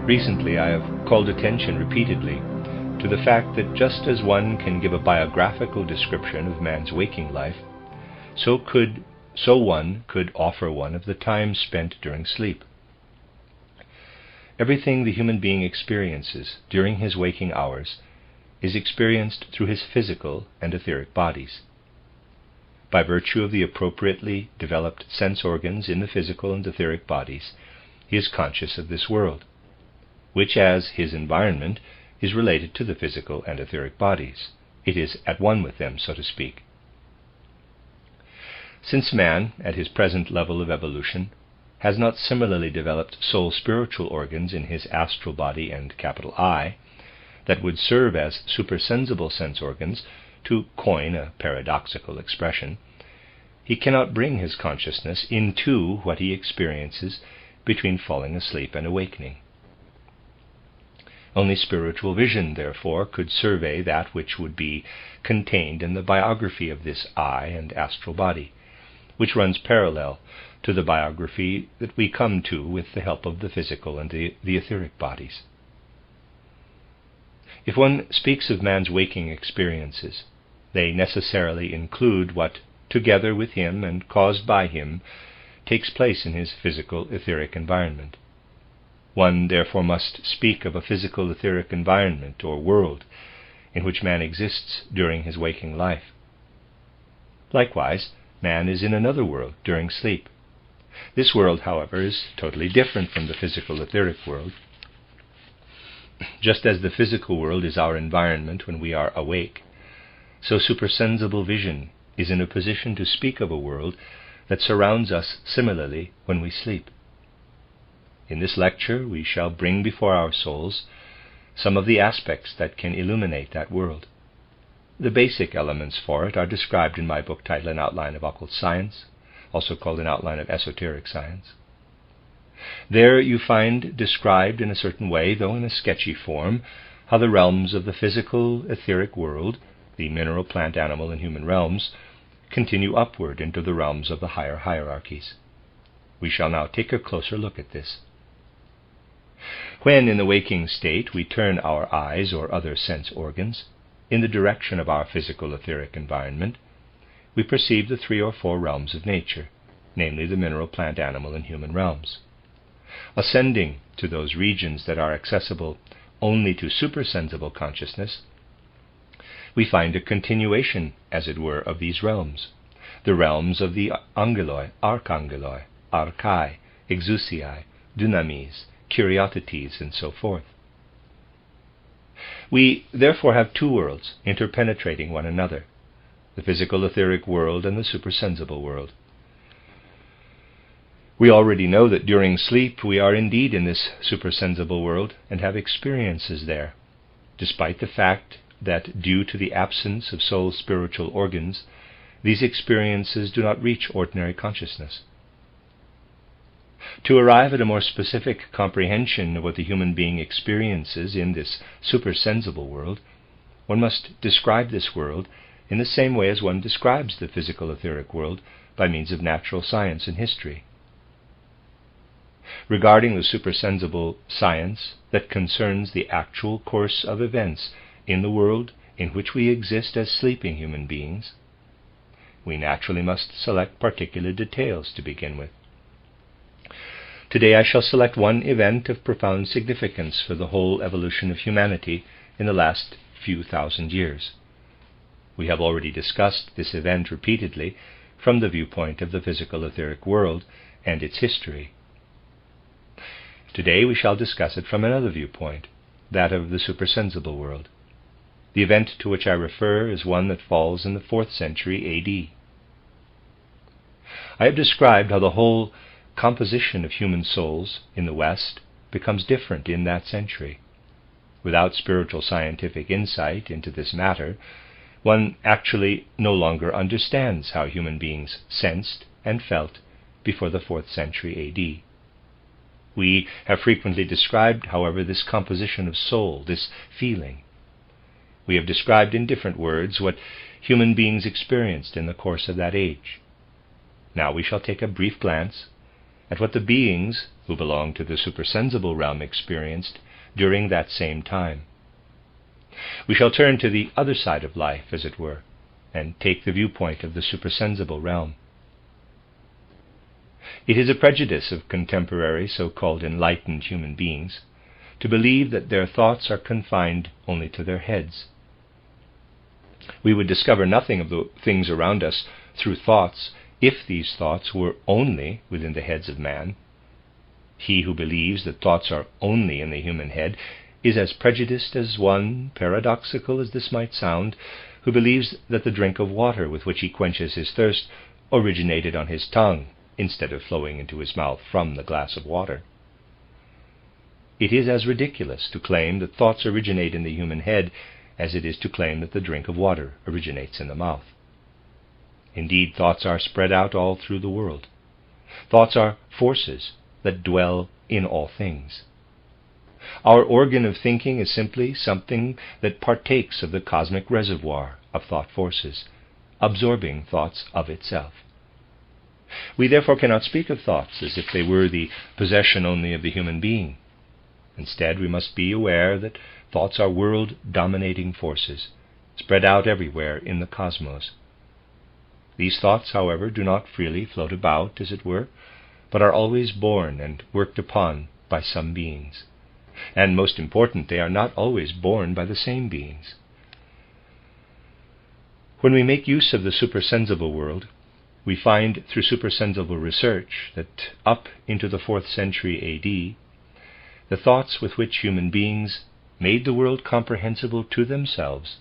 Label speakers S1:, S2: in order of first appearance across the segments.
S1: Recently I have called attention repeatedly to the fact that just as one can give a biographical description of man's waking life, so one could offer one of the time spent during sleep. Everything the human being experiences during his waking hours is experienced through his physical and etheric bodies. By virtue of the appropriately developed sense organs in the physical and etheric bodies, he is conscious of this world, which as his environment is related to the physical and etheric bodies. It is at one with them, so to speak. Since man, at his present level of evolution, has not similarly developed soul-spiritual organs in his astral body and capital I that would serve as supersensible sense organs, to coin a paradoxical expression, he cannot bring his consciousness into what he experiences between falling asleep and awakening. Only spiritual vision, therefore, could survey that which would be contained in the biography of this I and astral body, which runs parallel to the biography that we come to with the help of the physical and the etheric bodies. If one speaks of man's waking experiences, they necessarily include what, together with him and caused by him, takes place in his physical etheric environment. One therefore must speak of a physical etheric environment or world in which man exists during his waking life. Likewise, man is in another world during sleep. This world, however, is totally different from the physical etheric world. Just as the physical world is our environment when we are awake, so supersensible vision is in a position to speak of a world that surrounds us similarly when we sleep. In this lecture we shall bring before our souls some of the aspects that can illuminate that world. The basic elements for it are described in my book titled An Outline of Occult Science, also called An Outline of Esoteric Science. There you find described in a certain way, though in a sketchy form, how the realms of the physical, etheric world, the mineral, plant, animal, and human realms, continue upward into the realms of the higher hierarchies. We shall now take a closer look at this. When in the waking state we turn our eyes or other sense organs in the direction of our physical etheric environment, we perceive the 3 or 4 realms of nature, namely the mineral, plant, animal, and human realms. Ascending to those regions that are accessible only to supersensible consciousness, we find a continuation, as it were, of these realms, the realms of the angeloi, archangeloi, archai, exusiai, dynamis, Kyriotetes, and so forth. We therefore have 2 worlds interpenetrating one another, the physical etheric world and the supersensible world. We already know that during sleep we are indeed in this supersensible world and have experiences there, despite the fact that due to the absence of soul's spiritual organs, these experiences do not reach ordinary consciousness. To arrive at a more specific comprehension of what the human being experiences in this supersensible world, one must describe this world in the same way as one describes the physical etheric world by means of natural science and history. Regarding the supersensible science that concerns the actual course of events in the world in which we exist as sleeping human beings, we naturally must select particular details to begin with. Today I shall select one event of profound significance for the whole evolution of humanity in the last few thousand years. We have already discussed this event repeatedly from the viewpoint of the physical etheric world and its history. Today we shall discuss it from another viewpoint, that of the supersensible world. The event to which I refer is one that falls in the 4th century A.D. I have described how the whole composition of human souls in the West becomes different in that century. Without spiritual scientific insight into this matter, one actually no longer understands how human beings sensed and felt before the 4th century A.D. We have frequently described, however, this composition of soul, this feeling. We have described in different words what human beings experienced in the course of that age. Now we shall take a brief glance at what the beings who belong to the supersensible realm experienced during that same time. We shall turn to the other side of life, as it were, and take the viewpoint of the supersensible realm. It is a prejudice of contemporary so-called enlightened human beings to believe that their thoughts are confined only to their heads. We would discover nothing of the things around us through thoughts if these thoughts were only within the heads of man. He who believes that thoughts are only in the human head is as prejudiced as one, paradoxical as this might sound, who believes that the drink of water with which he quenches his thirst originated on his tongue instead of flowing into his mouth from the glass of water. It is as ridiculous to claim that thoughts originate in the human head as it is to claim that the drink of water originates in the mouth. Indeed, thoughts are spread out all through the world. Thoughts are forces that dwell in all things. Our organ of thinking is simply something that partakes of the cosmic reservoir of thought forces, absorbing thoughts of itself. We therefore cannot speak of thoughts as if they were the possession only of the human being. Instead, we must be aware that thoughts are world-dominating forces, spread out everywhere in the cosmos. These thoughts, however, do not freely float about, as it were, but are always born and worked upon by some beings. And most important, they are not always born by the same beings. When we make use of the supersensible world, we find through supersensible research that up into the 4th century A.D., the thoughts with which human beings made the world comprehensible to themselves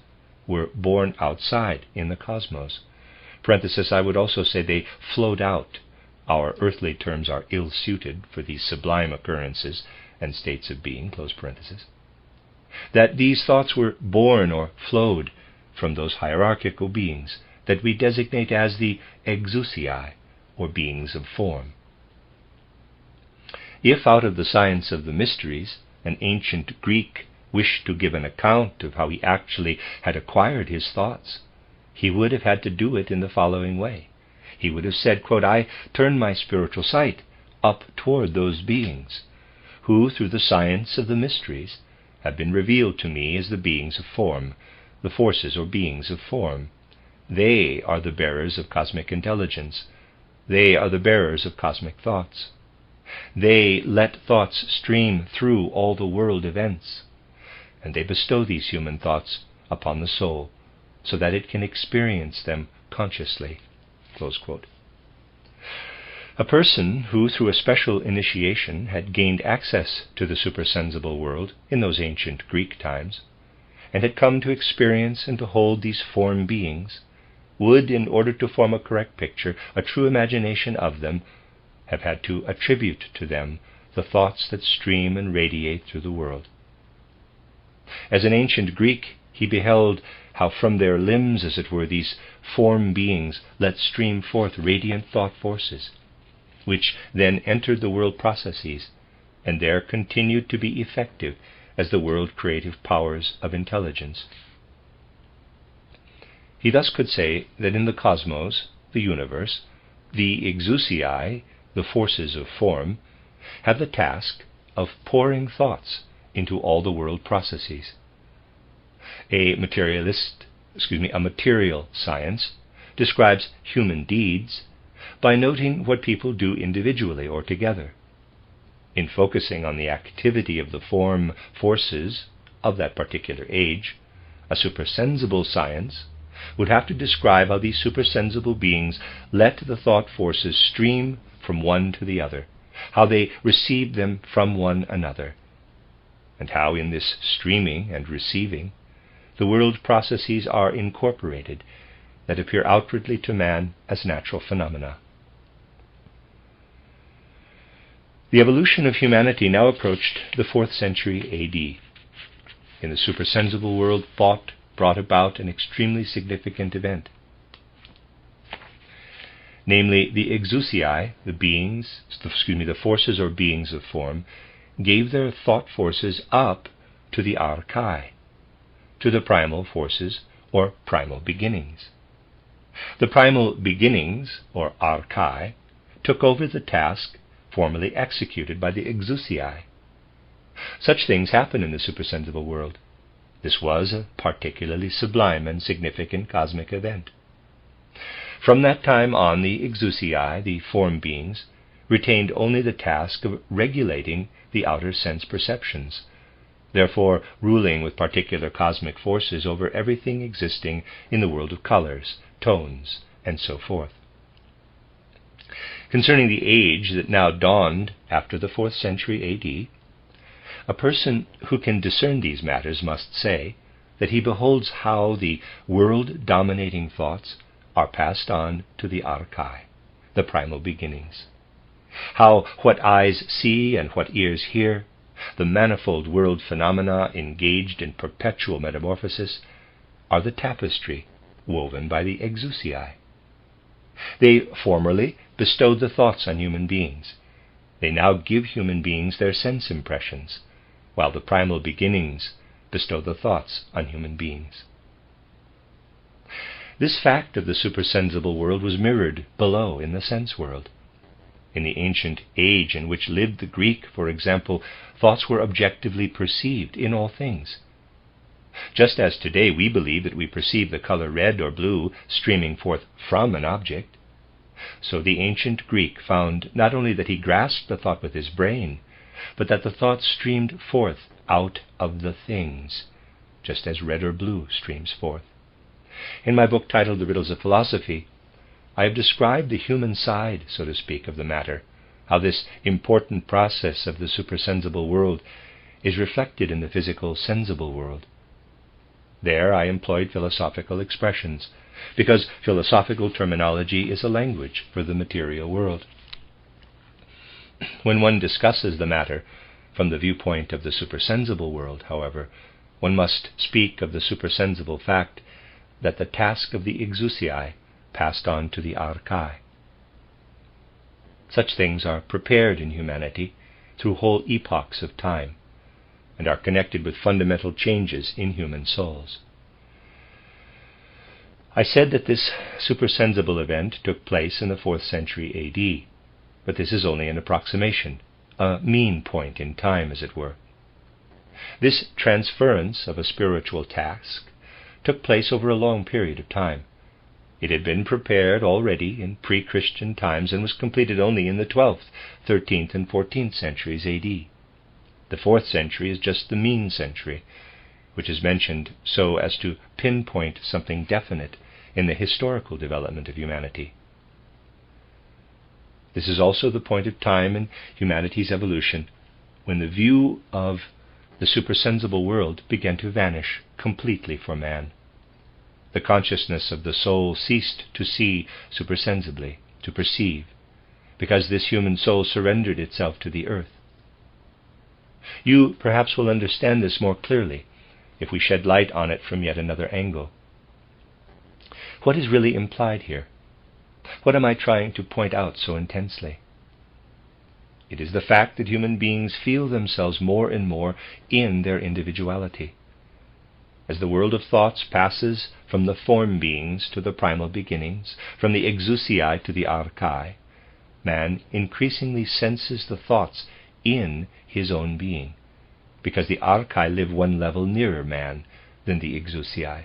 S1: were born outside in the cosmos. Parenthesis, I would also say they flowed out. Our earthly terms are ill-suited for these sublime occurrences and states of being, close parenthesis. That these thoughts were born or flowed from those hierarchical beings that we designate as the Exusiai, or beings of form. If out of the science of the mysteries an ancient Greek wished to give an account of how he actually had acquired his thoughts, he would have had to do it in the following way. He would have said, quote, I turn my spiritual sight up toward those beings, who through the science of the mysteries have been revealed to me as the beings of form, the forces or beings of form. They are the bearers of cosmic intelligence. They are the bearers of cosmic thoughts. They let thoughts stream through all the world events, and they bestow these human thoughts upon the soul so that it can experience them consciously. Close quote. A person who, through a special initiation, had gained access to the supersensible world in those ancient Greek times, and had come to experience and to hold these form beings, would, in order to form a correct picture, a true imagination of them, have had to attribute to them the thoughts that stream and radiate through the world. As an ancient Greek, he beheld how from their limbs, as it were, these form beings let stream forth radiant thought forces, which then entered the world processes, and there continued to be effective as the world creative powers of intelligence. He thus could say that in the cosmos, the universe, the Exusiai, the forces of form, have the task of pouring thoughts into all the world processes. A material science describes human deeds by noting what people do individually or together. In focusing on the activity of the form forces of that particular age, a supersensible science would have to describe how these supersensible beings let the thought forces stream from one to the other, how they received them from one another, and how in this streaming and receiving the world processes are incorporated that appear outwardly to man as natural phenomena. The evolution of humanity now approached the 4th century A.D. In the supersensible world, thought brought about an extremely significant event. Namely, the Exusiai, the forces or beings of form, gave their thought forces up to the Archai, to the primal forces or primal beginnings. The primal beginnings, or Archai, took over the task formally executed by the Exusiai. Such things happen in the supersensible world. This was a particularly sublime and significant cosmic event. From that time on, the Exusiai, the form beings, retained only the task of regulating the outer sense perceptions, therefore ruling with particular cosmic forces over everything existing in the world of colors, tones, and so forth. Concerning the age that now dawned after the 4th century A.D., a person who can discern these matters must say that he beholds how the world-dominating thoughts are passed on to the archai, the primal beginnings, how what eyes see and what ears hear, the manifold world phenomena engaged in perpetual metamorphosis, are the tapestry woven by the Exusiai. They formerly bestowed the thoughts on human beings. They now give human beings their sense impressions, while the primal beginnings bestow the thoughts on human beings. This fact of the supersensible world was mirrored below in the sense world. In the ancient age in which lived the Greek, for example, thoughts were objectively perceived in all things. Just as today we believe that we perceive the color red or blue streaming forth from an object, so the ancient Greek found not only that he grasped the thought with his brain, but that the thought streamed forth out of the things, just as red or blue streams forth. In my book titled The Riddles of Philosophy, I have described the human side, so to speak, of the matter, how this important process of the supersensible world is reflected in the physical sensible world. There I employed philosophical expressions, because philosophical terminology is a language for the material world. When one discusses the matter from the viewpoint of the supersensible world, however, one must speak of the supersensible fact that the task of the Exusiai passed on to the archai. Such things are prepared in humanity through whole epochs of time, and are connected with fundamental changes in human souls. I said that this supersensible event took place in the 4th century A.D., but this is only an approximation, a mean point in time, as it were. This transference of a spiritual task took place over a long period of time. It had been prepared already in pre-Christian times and was completed only in the 12th, 13th, and 14th centuries A.D. The 4th century is just the mean century, which is mentioned so as to pinpoint something definite in the historical development of humanity. This is also the point of time in humanity's evolution when the view of the supersensible world began to vanish completely for man. The consciousness of the soul ceased to see supersensibly, to perceive, because this human soul surrendered itself to the earth. You perhaps will understand this more clearly if we shed light on it from yet another angle. What is really implied here? What am I trying to point out so intensely? It is the fact that human beings feel themselves more and more in their individuality. As the world of thoughts passes from the form beings to the primal beginnings, from the Exusiai to the archai, man increasingly senses the thoughts in his own being, because the archai live one level nearer man than the Exusiai.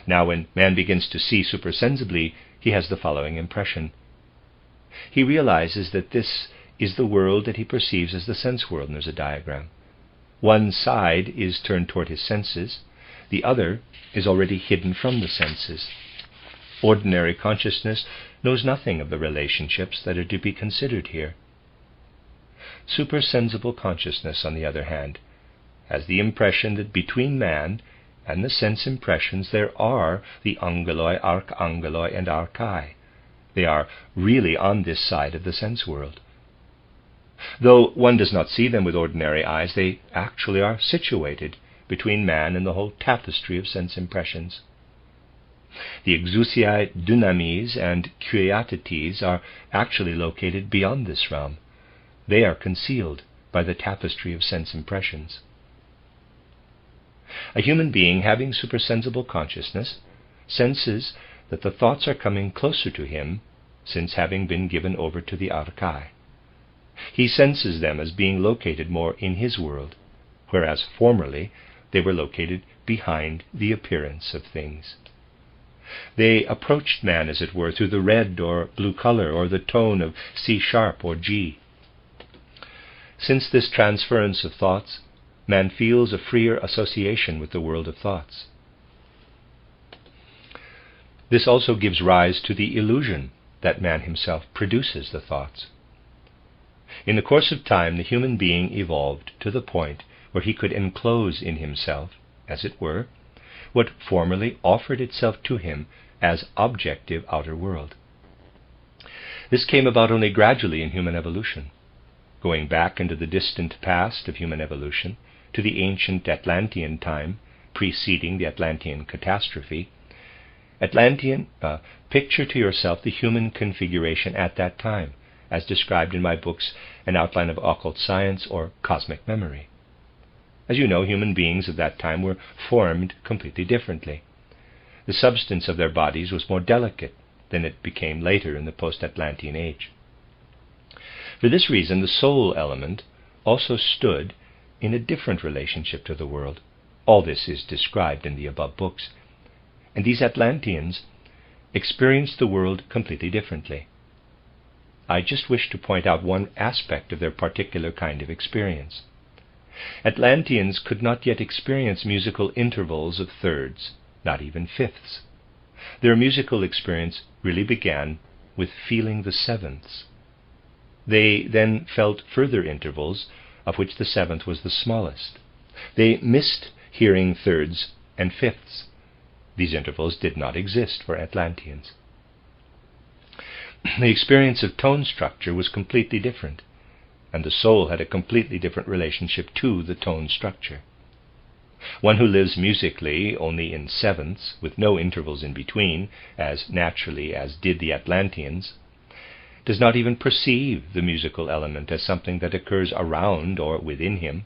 S1: Now when man begins to see supersensibly, he has the following impression. He realizes that this is the world that he perceives as the sense world, and there's a diagram. One side is turned toward his senses, the other is already hidden from the senses. Ordinary consciousness knows nothing of the relationships that are to be considered here. Supersensible consciousness, on the other hand, has the impression that between man and the sense impressions there are the angeloi, archangeloi, and archai. They are really on this side of the sense world. Though one does not see them with ordinary eyes, they actually are situated between man and the whole tapestry of sense impressions. The Exusiai Dynamis and Kyriotetes are actually located beyond this realm. They are concealed by the tapestry of sense impressions. A human being having supersensible consciousness senses that the thoughts are coming closer to him since having been given over to the archai. He senses them as being located more in his world, whereas formerly they were located behind the appearance of things. They approached man, as it were, through the red or blue color or the tone of C sharp or G. Since this transference of thoughts, man feels a freer association with the world of thoughts. This also gives rise to the illusion that man himself produces the thoughts. In the course of time, the human being evolved to the point where he could enclose in himself, as it were, what formerly offered itself to him as objective outer world. This came about only gradually in human evolution. Going back into the distant past of human evolution, to the ancient Atlantean time, preceding the Atlantean catastrophe, picture to yourself the human configuration at that time, as described in my books An Outline of Occult Science or Cosmic Memory. As you know, human beings of that time were formed completely differently. The substance of their bodies was more delicate than it became later in the post-Atlantean age. For this reason, the soul element also stood in a different relationship to the world. All this is described in the above books. And these Atlanteans experienced the world completely differently. I just wish to point out one aspect of their particular kind of experience. Atlanteans could not yet experience musical intervals of thirds, not even fifths. Their musical experience really began with feeling the sevenths. They then felt further intervals, of which the seventh was the smallest. They missed hearing thirds and fifths. These intervals did not exist for Atlanteans. The experience of tone structure was completely different, and the soul had a completely different relationship to the tone structure. One who lives musically only in sevenths, with no intervals in between, as naturally as did the Atlanteans, does not even perceive the musical element as something that occurs around or within him.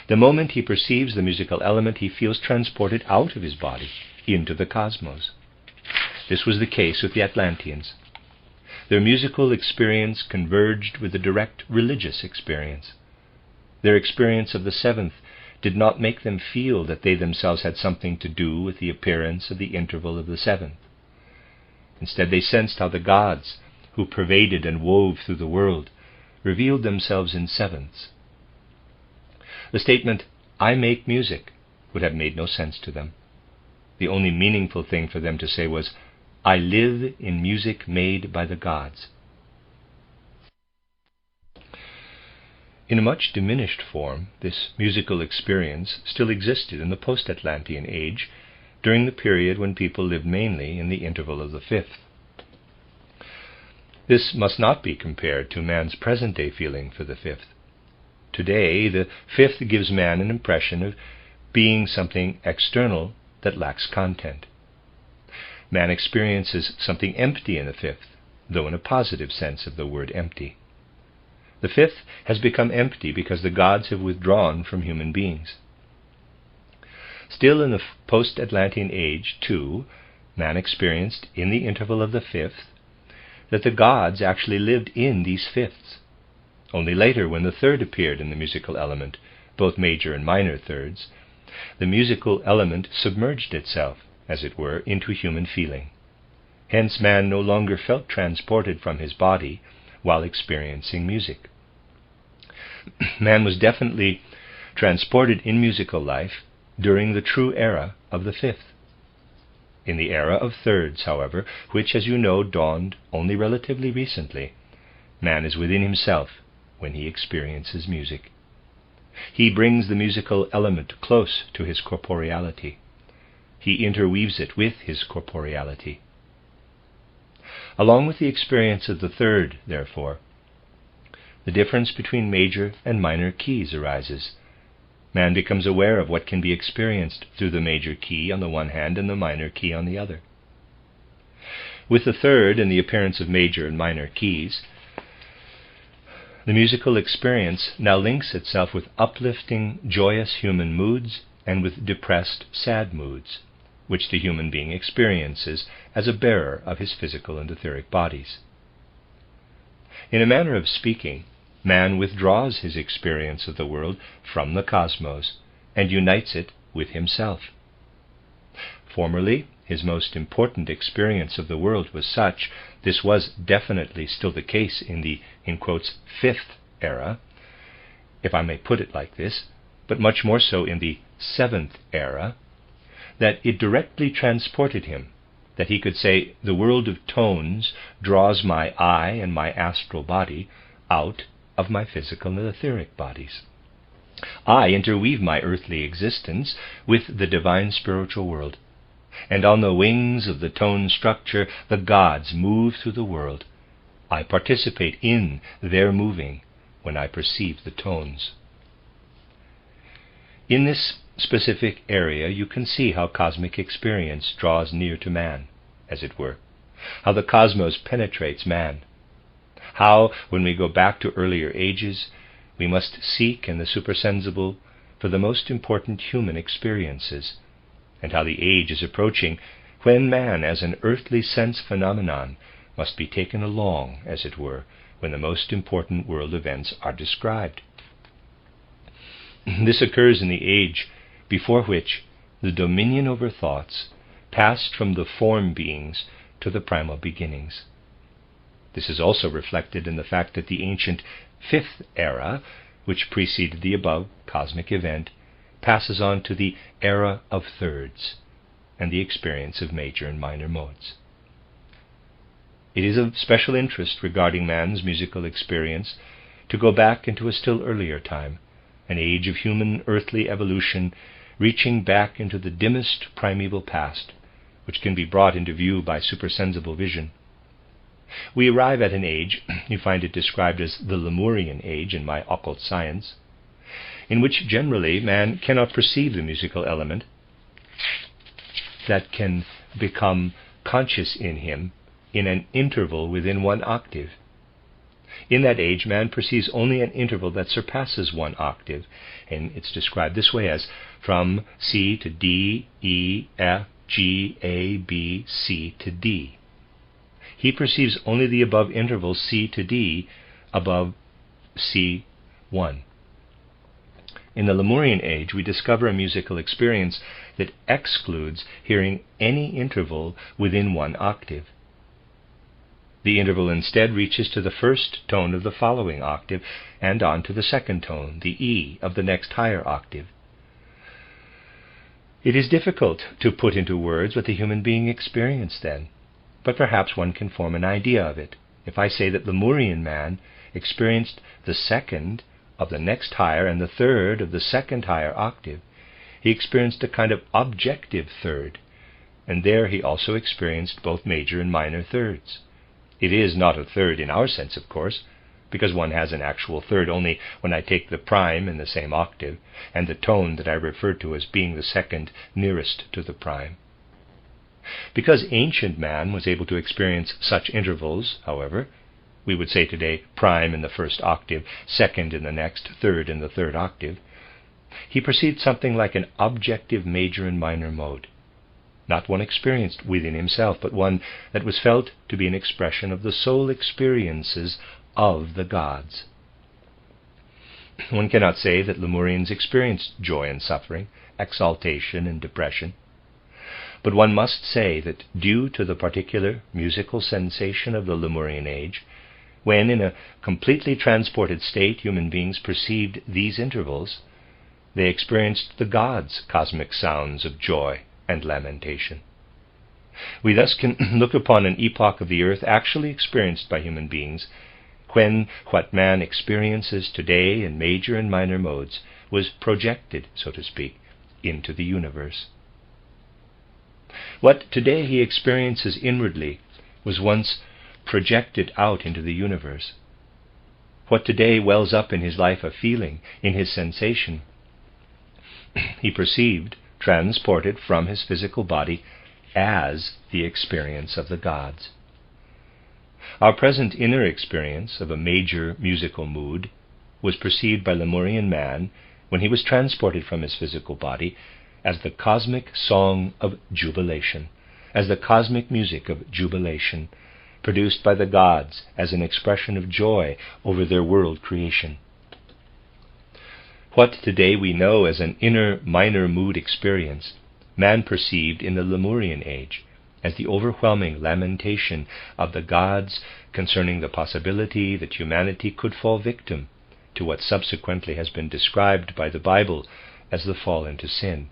S1: The moment he perceives the musical element, he feels transported out of his body, into the cosmos. This was the case with the Atlanteans. Their musical experience converged with a direct religious experience. Their experience of the seventh did not make them feel that they themselves had something to do with the appearance of the interval of the seventh. Instead, they sensed how the gods, who pervaded and wove through the world, revealed themselves in sevenths. The statement, "I make music," would have made no sense to them. The only meaningful thing for them to say was, "I live in music made by the gods." In a much diminished form, this musical experience still existed in the post-Atlantean age, during the period when people lived mainly in the interval of the fifth. This must not be compared to man's present-day feeling for the fifth. Today, the fifth gives man an impression of being something external that lacks content. Man experiences something empty in the fifth, though in a positive sense of the word empty. The fifth has become empty because the gods have withdrawn from human beings. Still in the post-Atlantean age, too, man experienced, in the interval of the fifth, that the gods actually lived in these fifths. Only later, when the third appeared in the musical element, both major and minor thirds, the musical element submerged itself, as it were, into human feeling. Hence man no longer felt transported from his body while experiencing music. Man was definitely transported in musical life during the true era of the fifth. In the era of thirds, however, which, as you know, dawned only relatively recently, man is within himself when he experiences music. He brings the musical element close to his corporeality. He interweaves it with his corporeality. Along with the experience of the third, therefore, the difference between major and minor keys arises. Man becomes aware of what can be experienced through the major key on the one hand and the minor key on the other. With the third and the appearance of major and minor keys, the musical experience now links itself with uplifting, joyous human moods and with depressed, sad moods, which the human being experiences as a bearer of his physical and etheric bodies. In a manner of speaking, man withdraws his experience of the world from the cosmos and unites it with himself. Formerly, his most important experience of the world was such. This was definitely still the case in the, in quotes, fifth era, if I may put it like this, but much more so in the seventh era, that it directly transported him, that he could say, the world of tones draws my eye and my astral body out of my physical and etheric bodies. I interweave my earthly existence with the divine spiritual world, and on the wings of the tone structure the gods move through the world. I participate in their moving when I perceive the tones. In this specific area you can see how cosmic experience draws near to man, as it were, how the cosmos penetrates man, how, when we go back to earlier ages, we must seek in the supersensible for the most important human experiences, and how the age is approaching when man, as an earthly sense phenomenon, must be taken along, as it were, when the most important world events are described. This occurs in the age before which the dominion over thoughts passed from the form beings to the primal beginnings. This is also reflected in the fact that the ancient fifth era, which preceded the above cosmic event, passes on to the era of thirds and the experience of major and minor modes. It is of special interest regarding man's musical experience to go back into a still earlier time, an age of human earthly evolution reaching back into the dimmest primeval past, which can be brought into view by supersensible vision. We arrive at an age, you find it described as the Lemurian age in my occult science, in which generally man cannot perceive the musical element that can become conscious in him in an interval within one octave. In that age, man perceives only an interval that surpasses one octave, and it's described this way as from C to D, E, F, G, A, B, C to D. He perceives only the above interval C to D above C1. In the Lemurian age, we discover a musical experience that excludes hearing any interval within one octave. The interval instead reaches to the first tone of the following octave and on to the second tone, the E of the next higher octave. It is difficult to put into words what the human being experienced then, but perhaps one can form an idea of it if I say that Lemurian man experienced the second of the next higher and the third of the second higher octave. He experienced a kind of objective third, and there he also experienced both major and minor thirds. It is not a third in our sense, of course, because one has an actual third only when I take the prime in the same octave and the tone that I referred to as being the second nearest to the prime. Because ancient man was able to experience such intervals, however, we would say today prime in the first octave, second in the next, third in the third octave, he perceived something like an objective major and minor mode, not one experienced within himself, but one that was felt to be an expression of the soul experiences of the gods. One cannot say that Lemurians experienced joy and suffering, exaltation and depression, but one must say that due to the particular musical sensation of the Lemurian age, when in a completely transported state human beings perceived these intervals, they experienced the gods' cosmic sounds of joy and lamentation. We thus can look upon an epoch of the earth actually experienced by human beings, when what man experiences today in major and minor modes was projected, so to speak, into the universe. What today he experiences inwardly was once projected out into the universe. What today wells up in his life of feeling, in his sensation, he perceived, transported from his physical body as the experience of the gods. Our present inner experience of a major musical mood was perceived by Lemurian man when he was transported from his physical body as the cosmic song of jubilation, as the cosmic music of jubilation, produced by the gods as an expression of joy over their world creation. What today we know as an inner minor mood experience, man perceived in the Lemurian age as the overwhelming lamentation of the gods concerning the possibility that humanity could fall victim to what subsequently has been described by the Bible as the fall into sin,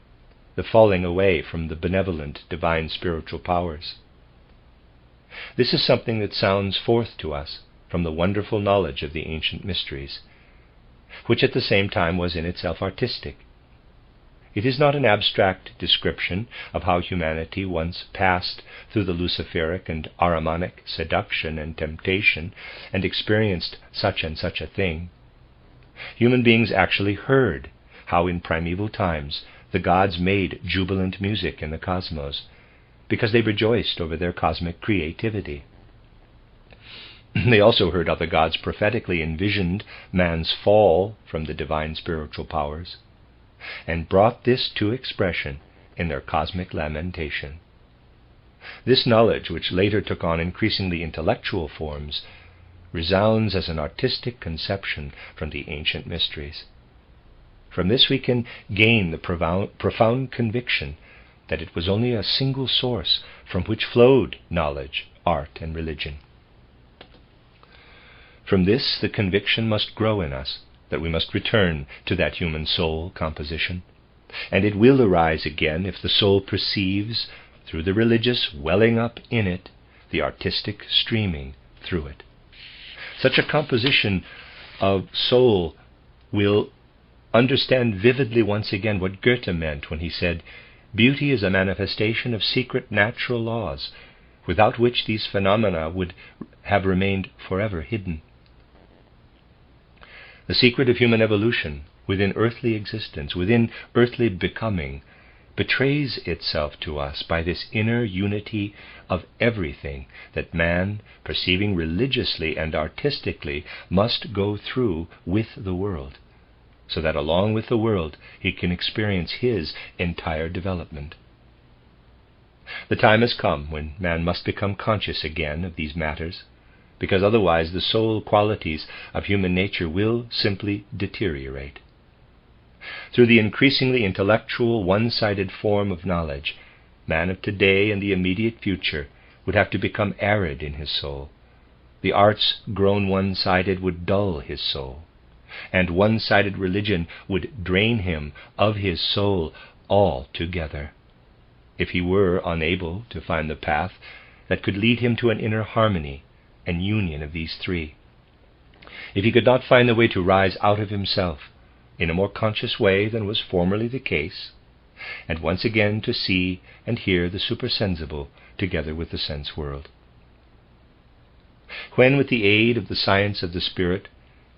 S1: the falling away from the benevolent divine spiritual powers. This is something that sounds forth to us from the wonderful knowledge of the ancient mysteries, which at the same time was in itself artistic. It is not an abstract description of how humanity once passed through the Luciferic and Ahrimanic seduction and temptation and experienced such and such a thing. Human beings actually heard how in primeval times the gods made jubilant music in the cosmos, because they rejoiced over their cosmic creativity. They also heard how the gods prophetically envisioned man's fall from the divine spiritual powers, and brought this to expression in their cosmic lamentation. This knowledge, which later took on increasingly intellectual forms, resounds as an artistic conception from the ancient mysteries. From this we can gain the profound conviction that it was only a single source from which flowed knowledge, art, and religion. From this the conviction must grow in us that we must return to that human soul composition, and it will arise again if the soul perceives, through the religious welling up in it, the artistic streaming through it. Such a composition of soul will understand vividly once again what Goethe meant when he said, "Beauty is a manifestation of secret natural laws, without which these phenomena would have remained forever hidden." The secret of human evolution, within earthly existence, within earthly becoming, betrays itself to us by this inner unity of everything that man, perceiving religiously and artistically, must go through with the world, so that along with the world he can experience his entire development. The time has come when man must become conscious again of these matters, because otherwise the soul qualities of human nature will simply deteriorate. Through the increasingly intellectual, one-sided form of knowledge, man of today and the immediate future would have to become arid in his soul. The arts grown one-sided would dull his soul, and one-sided religion would drain him of his soul altogether, if he were unable to find the path that could lead him to an inner harmony and union of these three. If he could not find the way to rise out of himself in a more conscious way than was formerly the case, and once again to see and hear the supersensible together with the sense world. When, with the aid of the science of the spirit,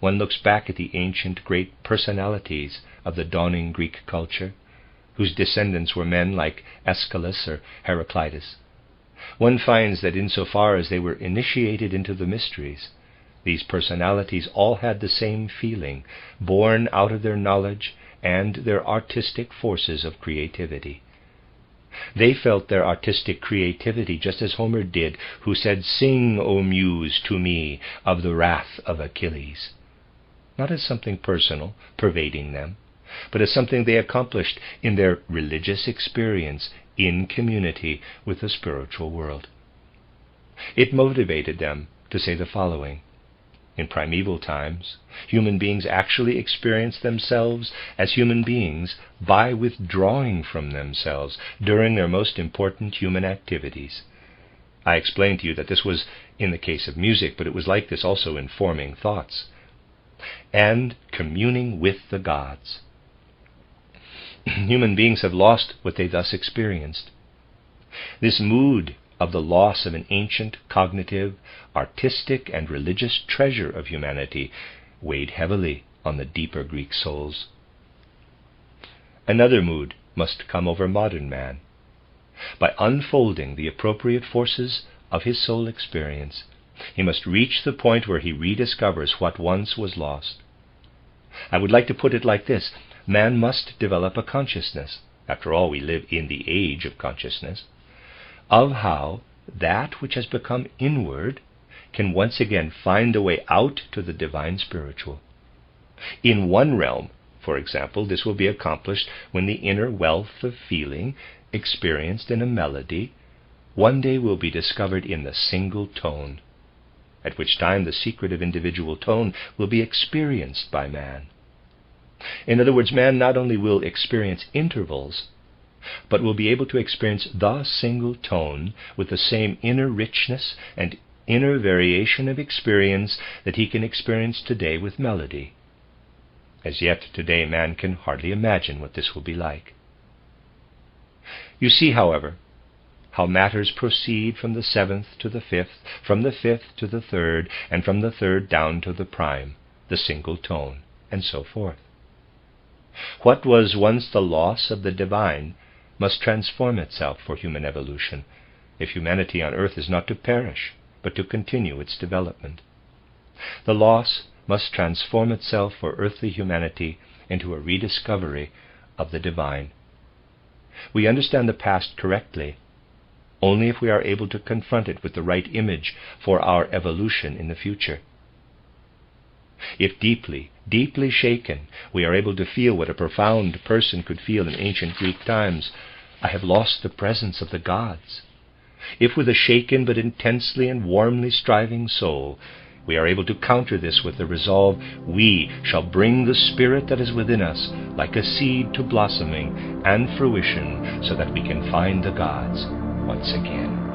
S1: one looks back at the ancient great personalities of the dawning Greek culture, whose descendants were men like Aeschylus or Heraclitus, one finds that insofar as they were initiated into the mysteries, these personalities all had the same feeling, born out of their knowledge and their artistic forces of creativity. They felt their artistic creativity just as Homer did, who said, "Sing, O Muse, to me of the wrath of Achilles," not as something personal pervading them, but as something they accomplished in their religious experience in community with the spiritual world. It motivated them to say the following: in primeval times, human beings actually experienced themselves as human beings by withdrawing from themselves during their most important human activities. I explained to you that this was in the case of music, but it was like this also in forming thoughts, and communing with the gods. Human beings have lost what they thus experienced. This mood of the loss of an ancient, cognitive, artistic, and religious treasure of humanity weighed heavily on the deeper Greek souls. Another mood must come over modern man. By unfolding the appropriate forces of his soul experience, he must reach the point where he rediscovers what once was lost. I would like to put it like this: man must develop a consciousness, after all we live in the age of consciousness, of how that which has become inward can once again find a way out to the divine spiritual. In one realm, for example, this will be accomplished when the inner wealth of feeling, experienced in a melody, one day will be discovered in the single tone, at which time the secret of individual tone will be experienced by man. In other words, man not only will experience intervals, but will be able to experience the single tone with the same inner richness and inner variation of experience that he can experience today with melody. As yet, today, man can hardly imagine what this will be like. You see, however, how matters proceed from the seventh to the fifth, from the fifth to the third, and from the third down to the prime, the single tone, and so forth. What was once the loss of the divine must transform itself for human evolution, if humanity on earth is not to perish, but to continue its development. The loss must transform itself for earthly humanity into a rediscovery of the divine. We understand the past correctly only if we are able to confront it with the right image for our evolution in the future. If deeply, deeply shaken, we are able to feel what a profound person could feel in ancient Greek times, I have lost the presence of the gods. If with a shaken but intensely and warmly striving soul, we are able to counter this with the resolve, we shall bring the spirit that is within us like a seed to blossoming and fruition so that we can find the gods once again.